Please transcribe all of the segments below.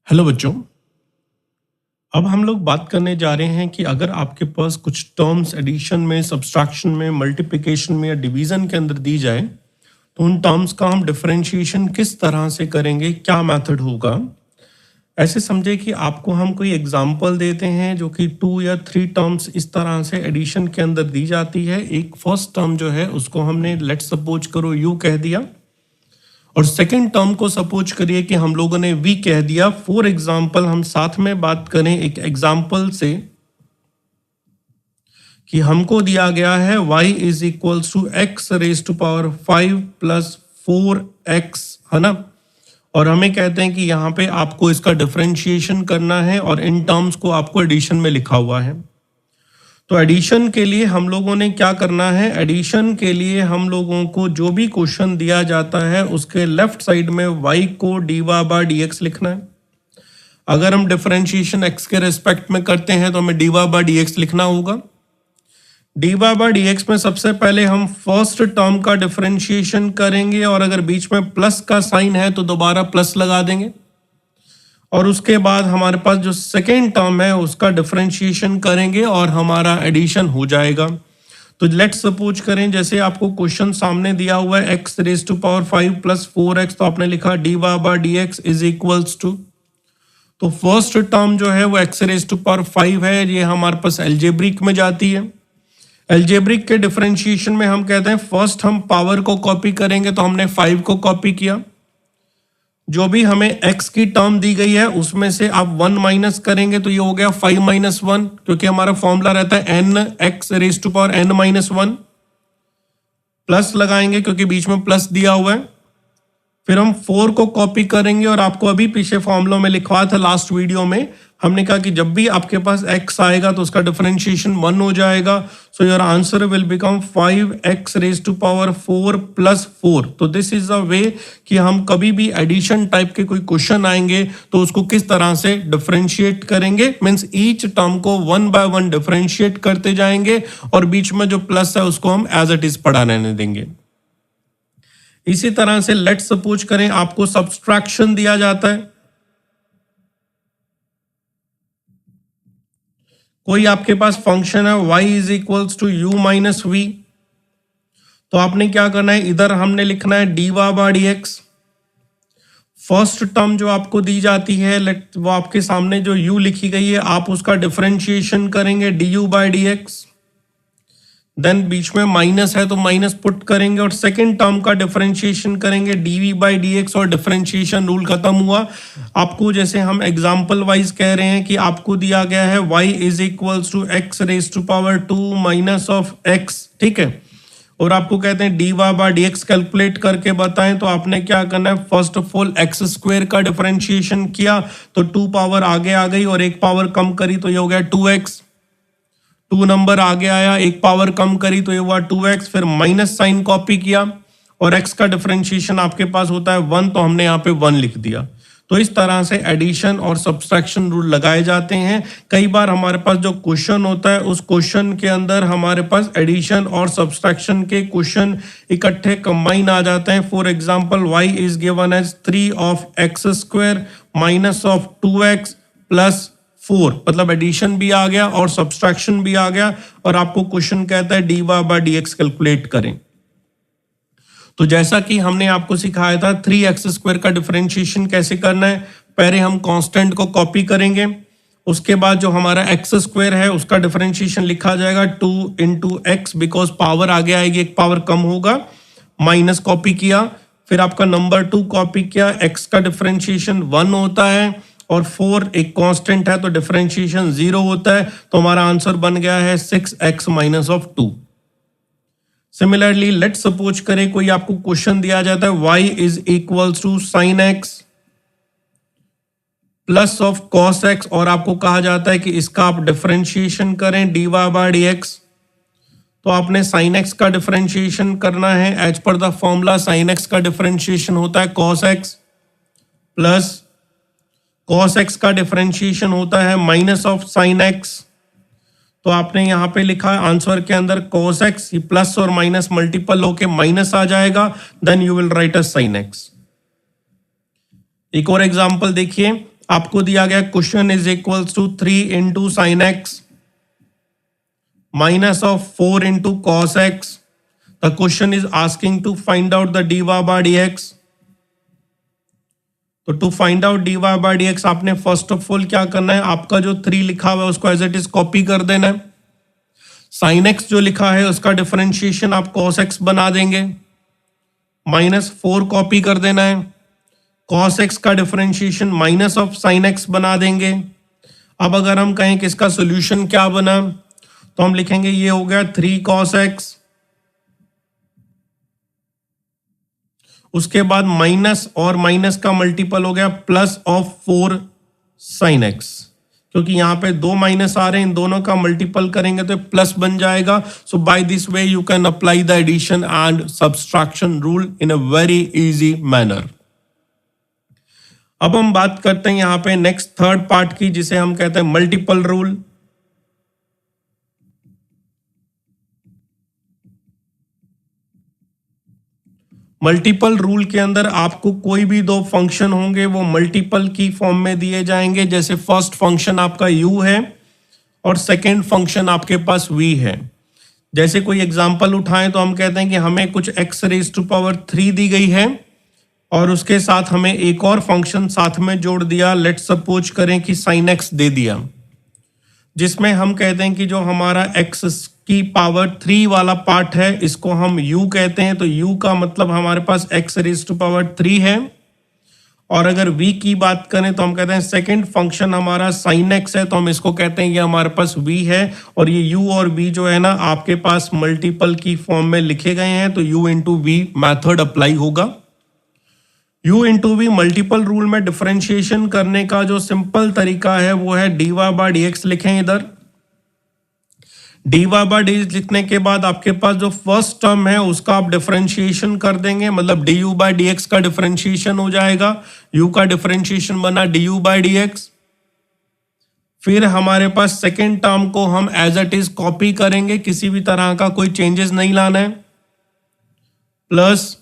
Hello बच्चों। अब हम लोग बात करने जा रहे हैं कि अगर आपके पास कुछ टर्म्स एडिशन में, सब्सट्रैक्शन में, मल्टीप्लिकेशन में या डिवीजन के अंदर दी जाए तो उन टर्म्स का हम डिफरेंशिएशन किस तरह से करेंगे, क्या मेथड होगा। ऐसे समझे कि आपको हम कोई एग्जांपल देते हैं जो कि 2 या 3 टर्म्स इस तरह से एडिशन के अंदर दी जाती है। एक फर्स्ट टर्म जो है उसको हमने लेट्स सपोज करो u कह दिया और सेकंड टर्म को सपोज करिए कि हम लोगों ने v कह दिया। फॉर एग्जाम्पल हम साथ में बात करें एक एग्जाम्पल से कि हमको दिया गया है y is equals to x raise to power 5 plus 4x, है ना। और हमें कहते हैं कि यहाँ पे आपको इसका डिफरेंशिएशन करना है और इन टर्म्स को आपको एडिशन में लिखा हुआ है। तो एडिशन के लिए हम लोगों ने क्या करना है, एडिशन के लिए हम लोगों को जो भी क्वेश्चन दिया जाता है उसके लेफ्ट साइड में y को dy बाय dx लिखना है। अगर हम डिफरेंशिएशन x के रेस्पेक्ट में करते हैं तो हमें dy बाय dx लिखना होगा। dy बाय dx में सबसे पहले हम फर्स्ट टर्म का डिफरेंशिएशन करेंगे और अगर बीच में प्लस का साइन है तो दोबारा प्लस लगा देंगे और उसके बाद हमारे पास जो सेकेंड टर्म है उसका डिफरेंशिएशन करेंगे और हमारा एडिशन हो जाएगा। तो लेट्स सपोज करें जैसे आपको क्वेश्चन सामने दिया हुआ है x raise to power 5 plus 4x, तो आपने लिखा dy by dx is equals to, तो फर्स्ट टर्म जो है वो x रेज टू पावर 5 है, ये हमारे पास एल्जेब्रिक में जाती है। एल्जेब्रिक के डिफरेंशिएशन में हम कहते हैं फर्स्ट हम पावर को कॉपी करेंगे, तो हमने 5 को कॉपी किया। जो भी हमें x की टर्म दी गई है उसमें से आप 1 माइनस करेंगे तो ये हो गया 5 माइनस 1, क्योंकि हमारा फॉर्मूला रहता है n x raise to power n minus 1, plus लगाएंगे क्योंकि बीच में प्लस दिया हुआ है। फिर हम 4 को कॉपी करेंगे और आपको अभी पीछे फॉर्मूला में लिखवा था लास्ट वीडियो में, हमने कहा कि जब भी आपके पास x आएगा तो उसका डिफरेंशिएशन 1 हो जाएगा। So your answer will become 5x raise to power 4 plus 4। तो दिस इज द वे कि हम कभी भी एडिशन टाइप के कोई क्वेश्चन आएंगे तो उसको किस तरह से डिफरेंशिएट करेंगे, मीन्स ईच टर्म को 1 बाय 1 डिफरेंशिएट करते जाएंगे और बीच में जो प्लस है उसको हम एज इट इज पढ़ा रहने देंगे। इसी तरह से लेट्स सपोज करें आपको सब्सट्रैक्शन दिया जाता है। कोई आपके पास फंक्शन है y is equals to u minus v, तो आपने क्या करना है, इधर हमने लिखना है dy by dx। First term जो आपको दी जाती है वो आपके सामने जो u लिखी गई है आप उसका डिफरेंशिएशन करेंगे du बाय dx। देन बीच में माइनस है तो माइनस पुट करेंगे और सेकेंड टर्म का डिफरेंशिएशन करेंगे dv बाई dx और डिफरेंशिएशन रूल खत्म हुआ। आपको जैसे हम एग्जांपल वाइज कह रहे हैं कि आपको दिया गया है y is equals to x raise to power 2 minus of x, ठीक है, और आपको कहते हैं dy बाई dx कैलकुलेट करके बताएं। तो आपने क्या करना है, first of all x square का डिफरेंशिएशन किया तो 2 पावर आगे आ गई और एक पावर कम करी तो ये हो गया 2x। 2 नंबर आगे आया, एक पावर कम करी तो ये हुआ 2x। फिर माइनस साइन कॉपी किया और x का डिफरेंशिएशन आपके पास होता है 1, तो हमने यहाँ पे 1 लिख दिया। तो इस तरह से एडिशन और सब्सट्रैक्शन रूल लगाए जाते हैं। कई बार हमारे पास जो क्वेश्चन होता है उस क्वेश्चन के अंदर हमारे पास एडिशन और सब्सट्रैक्शन के क्वेश्चन इकट्ठे कंबाइन आ जाते हैं। For example y is given as 3 of x square minus of 2x plus 4, मतलब एडिशन भी आ गया और सब्सट्रैक्शन भी आ गया और आपको क्वेश्चन कहता है dy बाय dx कैलकुलेट करें। तो जैसा कि हमने आपको सिखाया था 3x स्क्वायर का डिफरेंशिएशन कैसे करना है, पहले हम कांस्टेंट को कॉपी करेंगे, उसके बाद जो हमारा x स्क्वायर है उसका डिफरेंशिएशन लिखा जाएगा 2 इंटू एक्स, बिकॉज पावर आगे आएगी एक पावर कम होगा, माइनस कॉपी किया, फिर आपका नंबर 2 कॉपी किया, x का डिफरेंशिएशन 1 होता है और 4 एक कांस्टेंट है तो डिफरेंशिएशन 0 होता है। तो हमारा आंसर बन गया है 6x minus of 2। Similarly let's suppose करें कोई आपको क्वेश्चन दिया जाता है y is equals to sine x plus of cos x और आपको कहा जाता है कि इसका आप डिफरेंशिएशन करें dy बाय dx। तो आपने साइन x का डिफरेंशिएशन करना है as per the formula. Sine x का डिफरेंशिएशन होता है cos x plus cos x का डिफरेंशिएशन होता है माइनस ऑफ साइन x। तो आपने यहां पे लिखा आंसर के अंदर cos x, प्लस और माइनस मल्टीपल होके माइनस आ जाएगा, then you will write a sin x। एक और एग्जांपल देखिए, आपको दिया गया question is equals to 3 into sine x minus of 4 into cos x. The question is asking to find out the dy by dx. तो to find out dy by dx आपने first of all क्या करना है, आपका जो 3 लिखा हुआ है उसको एज इट इज कॉपी कर देना है। साइन x जो लिखा है उसका डिफरेंशिएशन आप cos x बना देंगे, -4 कॉपी कर देना है। cos x का differentiation minus of sine x बना देंगे। अब अगर हम कहें कि इसका सोल्यूशन क्या बना, तो हम लिखेंगे ये हो गया 3 cos x, उसके बाद माइनस और माइनस का मल्टीपल हो गया प्लस ऑफ 4 sin x, क्योंकि यहां पे 2 माइनस आ रहे हैं, इन दोनों का मल्टीपल करेंगे तो प्लस बन जाएगा। So by this way you can apply the addition and subtraction rule in a very easy manner. अब हम बात करते हैं यहां पे नेक्स्ट थर्ड पार्ट की, जिसे हम कहते हैं मल्टीपल रूल। मल्टीपल रूल के अंदर आपको कोई भी दो फंक्शन होंगे वो मल्टीपल की फॉर्म में दिए जाएंगे। जैसे फर्स्ट फंक्शन आपका u है और सेकंड फंक्शन आपके पास v है। जैसे कोई एग्जांपल उठाएं तो हम कहते हैं कि हमें कुछ x रेज टू पावर 3 दी गई है और उसके साथ हमें एक और फंक्शन साथ में जोड़ दिया, लेट्स सपोज करें कि sin x दे दिया, जिसमें हम कहते हैं कि जो हमारा x की पावर 3 वाला पार्ट है इसको हम u कहते हैं। तो u का मतलब हमारे पास x रेज टू पावर 3 है। और अगर v की बात करें तो हम कहते हैं सेकंड फंक्शन हमारा sin x है, तो हम इसको कहते हैं ये हमारे पास v है। और ये u और v जो है ना आपके पास मल्टीपल की फॉर्म में लिखे गए हैं, तो u into v method apply होगा। u into v multiple rule में डिफरेंशिएशन करने का जो सिंपल तरीका है वो है dy बाय dx लिखें। इधर dy बाय dx लिखने के बाद आपके पास जो फर्स्ट टर्म है उसका आप डिफरेंशिएशन कर देंगे, मतलब du बाय dx का डिफरेंशिएशन हो जाएगा। u का डिफरेंशिएशन बना du बाय dx। फिर हमारे पास सेकेंड टर्म को हम एज इट इज कॉपी करेंगे, किसी भी तरह का कोई चेंजेस नहीं लाना है। प्लस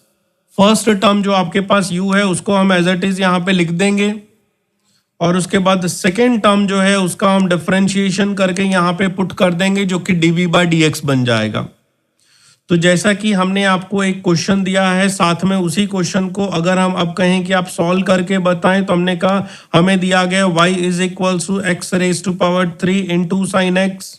फर्स्ट टर्म जो आपके पास u है उसको हम एज इट इज यहां पे लिख देंगे और उसके बाद सेकेंड टर्म जो है उसका हम डिफरेंशिएशन करके यहां पे पुट कर देंगे, जो कि dv बाय dx बन जाएगा। तो जैसा कि हमने आपको एक क्वेश्चन दिया है, साथ में उसी क्वेश्चन को अगर हम अब कहें कि आप सॉल्व करके बताएं, तो हमने कहा हमें दिया गया y is equals to x raise to power 3 into sine x,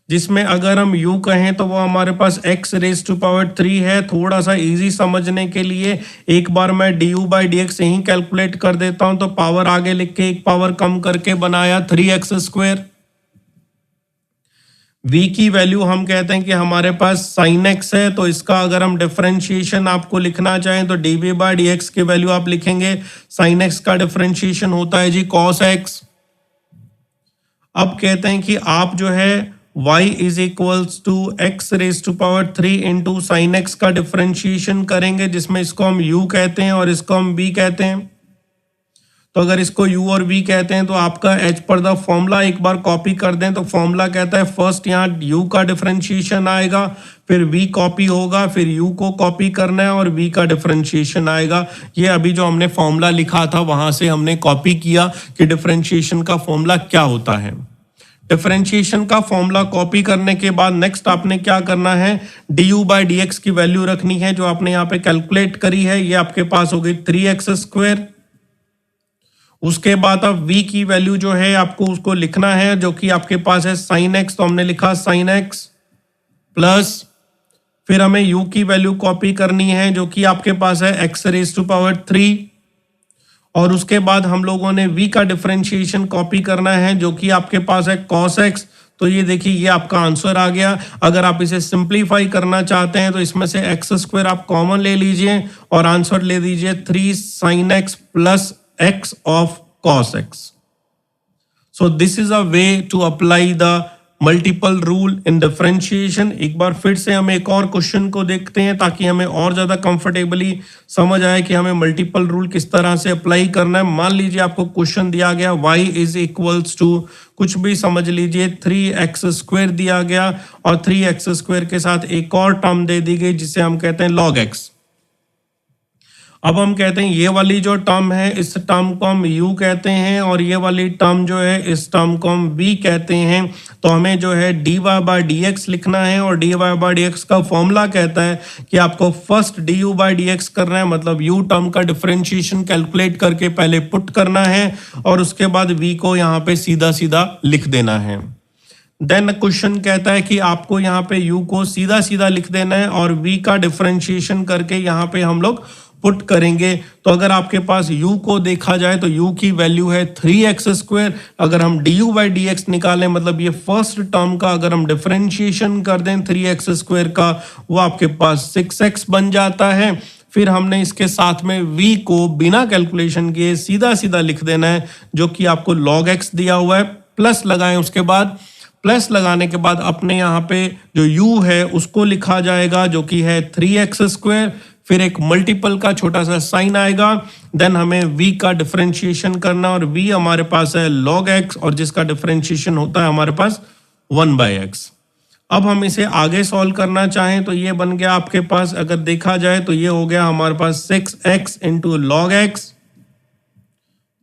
जिसमें अगर हम u कहें तो वो हमारे पास x रेज टू पावर 3 है। थोड़ा सा इजी समझने के लिए एक बार मैं du बाई dx यहीं कैलकुलेट कर देता हूं, तो पावर आगे लिख के एक पावर कम करके बनाया 3x स्क्वायर। v की वैल्यू हम कहते हैं कि हमारे पास sin x है, तो इसका अगर हम डिफरेंशिएशन आपको लिखना चाहें तो dv बाई dx की वैल्यू आप लिखेंगे, sin x का डिफरेंशिएशन होता है जी cos x। अब कहते हैं कि आप जो है y is equals to x raise to power 3 into sine x का डिफरेंशिएशन करेंगे, जिसमें इसको हम u कहते हैं और इसको हम v कहते हैं। तो अगर इसको u और v कहते हैं तो आपका एज पर द फॉर्मूला एक बार कॉपी कर दें, तो फॉर्मूला कहता है फर्स्ट यहाँ u का डिफरेंशिएशन आएगा, फिर v कॉपी होगा, फिर u को कॉपी करना है और v का डिफरेंशिएशन आएगा। ये अभी जो हमने फॉर्मूला लिखा था वहां से हमने कॉपी किया कि डिफरेंशिएशन का फॉर्मूला क्या होता है। डिफरेंशिएशन का फॉर्मूला कॉपी करने के बाद नेक्स्ट आपने क्या करना है, du बाई dx की वैल्यू रखनी है जो आपने यहाँ पे कैलकुलेट करी है। ये आपके पास हो गई 3x स्क्वायर। उसके बाद अब v की वैल्यू जो है आपको उसको लिखना है, जो कि आपके पास है sin x, तो हमने लिखा sin x प्लस फिर हमें u की वैल्यू कॉपी करनी है जो कि आपके पास है x रेज टू पावर 3, और उसके बाद हम लोगों ने v का डिफरेंशिएशन कॉपी करना है जो कि आपके पास है cos x। तो ये देखिए ये आपका आंसर आ गया। अगर आप इसे सिंप्लीफाई करना चाहते हैं तो इसमें से x स्क्वायर आप कॉमन ले लीजिए और आंसर ले दीजिए 3 sin x plus x of cos x। So this is a way to apply the multiple rule in differentiation. एक बार फिर से हम एक और क्वेश्चन को देखते हैं ताकि हमें और ज्यादा कंफर्टेबली समझ आए कि हमें मल्टीपल रूल किस तरह से अप्लाई करना है। मान लीजिए आपको क्वेश्चन दिया गया y इज इक्वल्स टू कुछ भी समझ लीजिए 3x स्क्वायर दिया गया और 3x स्क्वायर के साथ एक और टर्म दे दी गई जिसे हम कहते हैं log x। अब हम कहते हैं ये वाली जो टर्म है इस टर्म को हम u कहते हैं और ये वाली टर्म जो है इस टर्म को हम v कहते हैं। तो हमें जो है dy बाय dx लिखना है और dy बाय dx का फॉर्मूला कहता है कि आपको फर्स्ट du बाय dx करना है, मतलब u टर्म का डिफरेंशिएशन कैलकुलेट करके पहले पुट करना है और उसके बाद v को यहाँ पे सीधा सीधा लिख देना है। देन क्वेश्चन कहता है कि आपको यहाँ पे u को सीधा सीधा लिख देना है और v का डिफरेंशिएशन करके यहाँ पे हम लोग पुट करेंगे। तो अगर आपके पास u को देखा जाए तो u की वैल्यू है 3x²। अगर हम du बाई dx निकालें, मतलब ये फर्स्ट टर्म का अगर हम डिफरेंशिएशन कर दें 3x² का, वो आपके पास 6x बन जाता है। फिर हमने इसके साथ में v को बिना कैलकुलेशन किए सीधा सीधा लिख देना है, जो कि आपको log x दिया हुआ है। प्लस लगाएं, उसके बाद प्लस लगाने के बाद अपने यहाँ पे जो u है उसको लिखा जाएगा जो कि है 3x²। फिर एक मल्टीपल का छोटा सा साइन आएगा। देन हमें v का डिफरेंशिएशन करना और v हमारे पास है log x और जिसका डिफरेंशिएशन होता है हमारे पास 1/x। अब हम इसे आगे सॉल्व करना चाहें तो ये बन गया आपके पास, अगर देखा जाए तो ये हो गया हमारे पास 6x into log x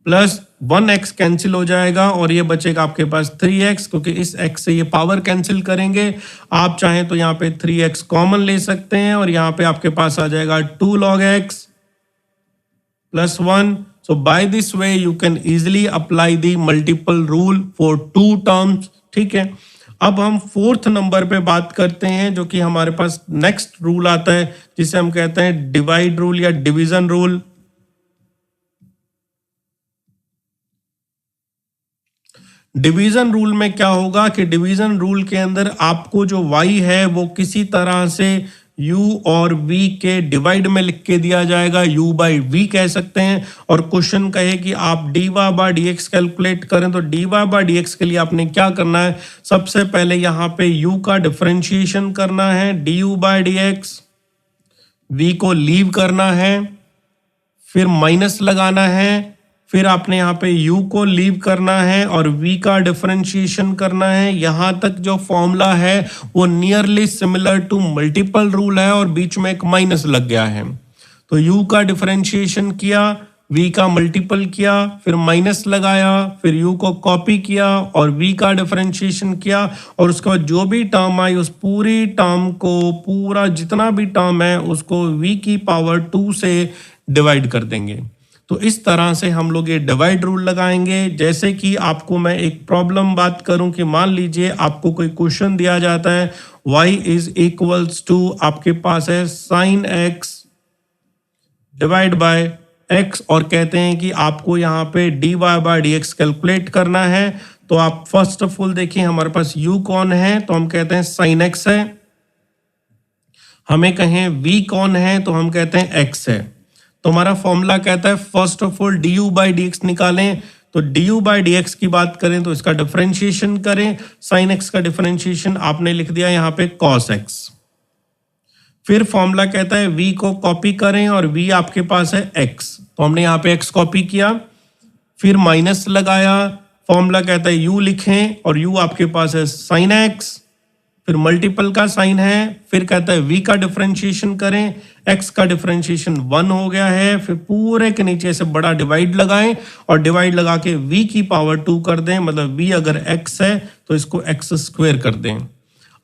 plus 1x cancel हो जाएगा और ये बचेगा आपके पास 3x, क्योंकि इस x से ये पावर कैंसिल करेंगे। आप चाहें तो यहाँ पे 3x कॉमन ले सकते हैं और यहाँ पे आपके पास आ जाएगा 2 log x plus 1। So by this way you can easily apply the multiple rule for 2 terms. ठीक है, अब हम फोर्थ नंबर पे बात करते हैं, जो कि हमारे पास नेक्स्ट रूल आता है जिसे हम कहते हैं डिवाइड रूल या डिवीजन रूल। डिवीजन रूल में क्या होगा कि डिवीजन रूल के अंदर आपको जो y है वो किसी तरह से u और v के डिवाइड में लिख के दिया जाएगा, u बाई v कह सकते हैं। और क्वेश्चन कहे कि आप dy बाय dx कैलकुलेट करें, तो dy बाय dx के लिए आपने क्या करना है, सबसे पहले यहाँ पे u का डिफरेंशिएशन करना है du बाय dx, v को लीव करना है, फिर माइनस लगाना है, फिर आपने यहाँ पे u को लीव करना है और v का डिफरेंशिएशन करना है। यहाँ तक जो फॉर्मूला है वो nearly similar to multiple rule है और बीच में एक माइनस लग गया है। तो u का डिफरेंशिएशन किया, v का मल्टीपल किया, फिर माइनस लगाया, फिर u को कॉपी किया और v का डिफरेंशिएशन किया और उसके बाद जो भी टर्म आई उस पूरी टर्म को, पूरा जितना भी टर्म है उसको v की पावर 2 से डिवाइड कर देंगे। तो इस तरह से हम लोग ये डिवाइड रूल लगाएंगे। जैसे कि आपको मैं एक प्रॉब्लम बात करूं कि मान लीजिए आपको कोई क्वेश्चन दिया जाता है y इज इक्वल्स टू आपके पास है sin x divide by x और कहते हैं कि आपको यहाँ पे dy बाय dx कैलकुलेट करना है। तो आप फर्स्ट ऑफ ऑल देखिए हमारे पास u कौन है, तो हम कहते हैं sin x है। हमें कहें v कौन है, तो हम कहते हैं x है। तो हमारा फॉर्मूला कहता है first of all du by dx निकालें। तो du बाई dx की बात करें तो इसका डिफरेंशिएशन करें। sin x का डिफरेंशिएशन आपने लिख दिया यहाँ पे cos x। फिर फॉर्मूला कहता है v को कॉपी करें और v आपके पास है x, तो हमने यहाँ पे x कॉपी किया, फिर माइनस लगाया। फॉर्मूला कहता है u लिखें और u आपके पास है sin x, फिर मल्टीपल का साइन है, फिर कहता है v का डिफरेंशिएशन करें, x का डिफरेंशिएशन 1 हो गया है। फिर पूरे के नीचे से बड़ा डिवाइड लगाएं और डिवाइड लगा के v की पावर 2 कर दें, मतलब v अगर x है तो इसको x² कर दें।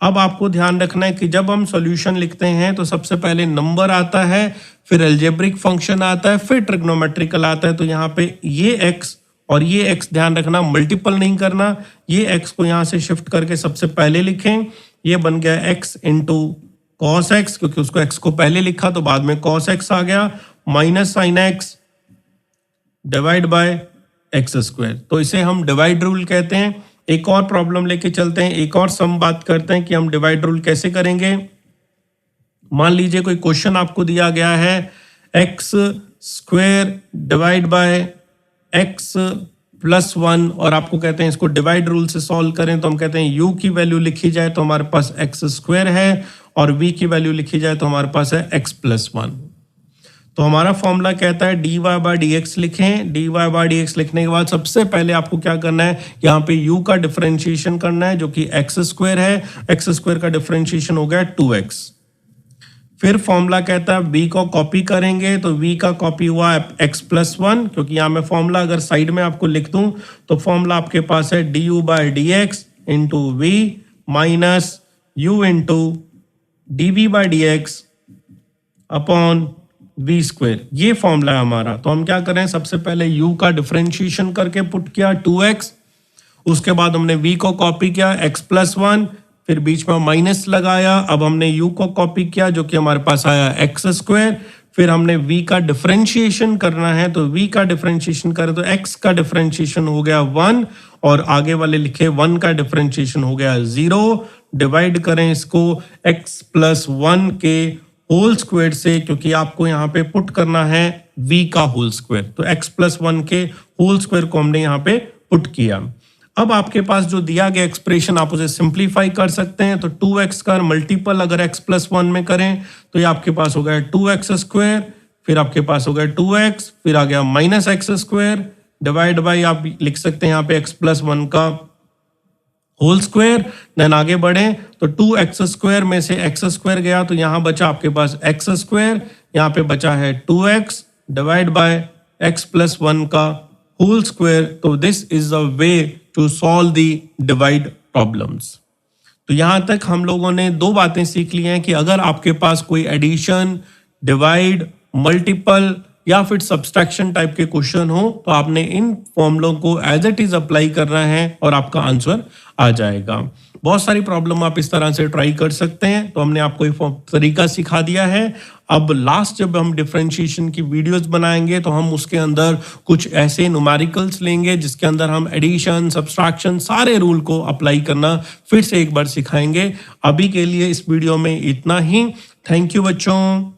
अब आपको ध्यान रखना है कि जब हम सॉल्यूशन लिखते हैं तो सबसे पहले नंबर आता है, फिर अलजेब्रिक फंक्शन आता है, फिर ट्रिग्नोमेट्रिकल आता है। तो यहाँ पे ये x और ये x ध्यान रखना, मल्टीपल नहीं करना। ये x को यहाँ से शिफ्ट करके सबसे पहले लिखें, ये बन गया x इंटू कॉस एक्स, क्योंकि उसको x को पहले लिखा तो बाद में कॉस एक्स आ गया, minus sine x divide by x²। तो इसे हम डिवाइड रूल कहते हैं। एक और प्रॉब्लम लेके चलते हैं, एक और सम बात करते हैं कि हम डिवाइड रूल कैसे करेंगे। मान लीजिए कोई क्वेश्चन आपको दिया गया है x² divide by x plus 1 और आपको कहते हैं इसको डिवाइड रूल से सॉल्व करें। तो हम कहते हैं u की वैल्यू लिखी जाए तो हमारे पास x² है और v की वैल्यू लिखी जाए तो हमारे पास है x प्लस 1। तो हमारा फॉर्मूला कहता है dy बाय dx लिखें। dy बाय dx लिखने के बाद सबसे पहले आपको क्या करना है, यहाँ पे u का डिफरेंशिएशन करना है जो कि x² है। x² का डिफरेंशिएशन हो गया 2x। फिर फॉर्मूला कहता है v को कॉपी करेंगे, तो v का कॉपी हुआ x+1, क्योंकि यहाँ मैं फॉर्मूला अगर साइड में आपको लिख दूं तो फॉर्मूला आपके पास है du/dx into v minus u into dv/dx upon v square, ये फॉर्मूला है हमारा। तो हम क्या करें, सबसे पहले u का डिफरेंशिएशन करके पुट किया 2x, उसके बाद हमने v को कॉपी किया x+1, फिर बीच में माइनस लगाया, अब हमने u को कॉपी किया जो कि हमारे पास आया x², फिर हमने v का डिफरेंशिएशन करना है, तो v का डिफरेंशिएशन करें तो x का डिफरेंशिएशन हो गया 1 और आगे वाले लिखे 1 का डिफरेंशिएशन हो गया 0, डिवाइड करें इसको x+1 के होल स्क्वायर से, क्योंकि आपको यहाँ पे पुट करना है v का होल स्क्वायर, तो x+1 के होल स्क्वायर को हमने यहाँ पे पुट किया। अब आपके पास जो दिया गया एक्सप्रेशन आप उसे सिंप्लीफाई कर सकते हैं, तो 2x का मल्टीपल अगर x+1 में करें तो ये आपके पास हो गया 2x², फिर आपके पास हो गया 2x, फिर आ गया -x², डिवाइड बाई आप लिख सकते हैं यहाँ पे x+1 का होल स्क्वायर। देन आगे बढ़े तो 2x² में से x² गया तो यहाँ बचा आपके पास x², यहाँ पे बचा है 2x डिवाइड बाय x+1 का होल स्क्वायर। तो this is the way to solve the divide problems. तो यहां तक हम लोगों ने दो बातें सीख ली हैं कि अगर आपके पास कोई एडिशन, डिवाइड, मल्टीपल या फिर सब्सट्रैक्शन टाइप के क्वेश्चन हो तो आपने इन फॉर्मूलों को एज इट इज अप्लाई करना है और आपका आंसर आ जाएगा। बहुत सारी प्रॉब्लम आप इस तरह से ट्राई कर सकते हैं, तो हमने आपको एक तरीका सिखा दिया है। अब लास्ट जब हम डिफरेंशिएशन की वीडियोस बनाएंगे तो हम उसके अंदर कुछ ऐसे न्यूमेरिकल्स लेंगे जिसके अंदर हम एडिशन, सब्सट्रैक्शन सारे रूल को अप्लाई करना फिर से एक बार सिखाएंगे। अभी के लिए इस वीडियो में इतना ही। थैंक यू बच्चों।